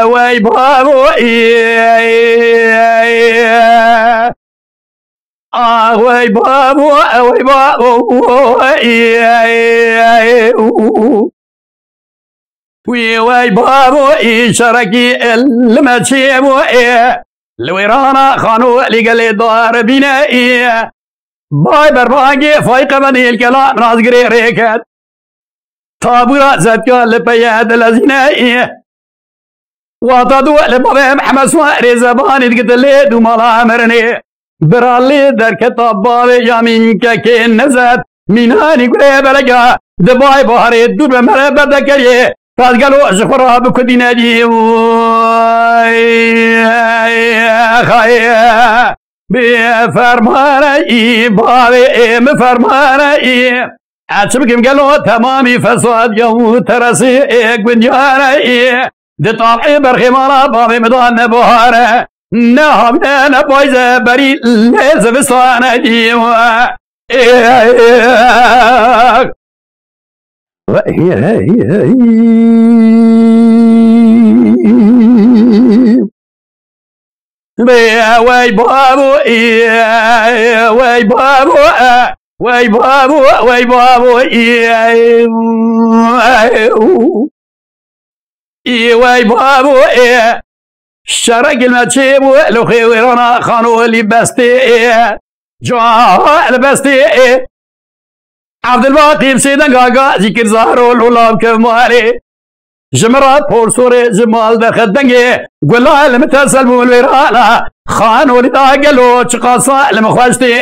وي بابو وي بابو وي بابو وي بابو شركي المتشيبو الويرانا خانو لقلي دار بنائي باي برباقي فايق بدي الكلام راس قري ريكت طابورا زدكا لبياد الازنائي وطادو لبابي محمد سواري زباني تقتلي دو مالا مرني برالي در كتاب بابي يامين كاكين نزد ميناني قري بلقا دباي بحري دور بمرة بدكري راس قالو شخرا بكدي نادي خايا بفرماني بابي مفرماني عاتبكم قالوا تمامي فساد يوم ترسي قنجاري دي طالعي برخمارا بابي مدان بوهارة نهم انا بايزة بري ليز بصانا ديوا وي بابو وي بابو وي بابو وي بابو وي بابو شرق المتشيبو لو خيورانا خانو اللي بستي جوا البستي عبد الباقي بسيدن قاقا ذكر زهرو الولاب كمالي جمرات بورسوري جمال دخدنجي قولا المتسل والويرانا خانو اللي داقلو تقاصا المخواجتي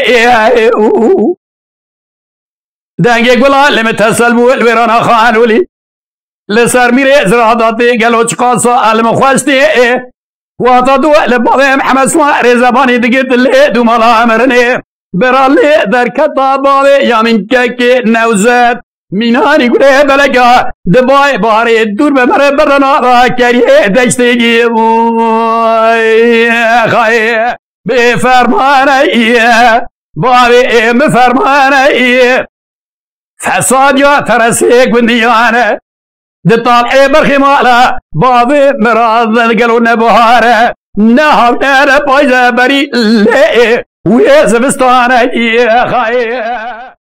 دنگي قولا المتسل والويرانا خانو لي لسر ميري زراداتي قالو تقاصا المخواجتي وطادو لبابي محمد سواري زباني دقيت اللي دو مالا مرني برالي در كتابابي يامين كاكي نوزات ميناني قولي بلقا دباي باري دور بمرة برنا راكري دشتيجي خاي بفرماني بابي مفرماني فساد يا ترسي قنديانا دطالعي برخمالا بابي مراد قالوا نبهارة نهم نانا بايزة بري لئي ويزبستانا خاي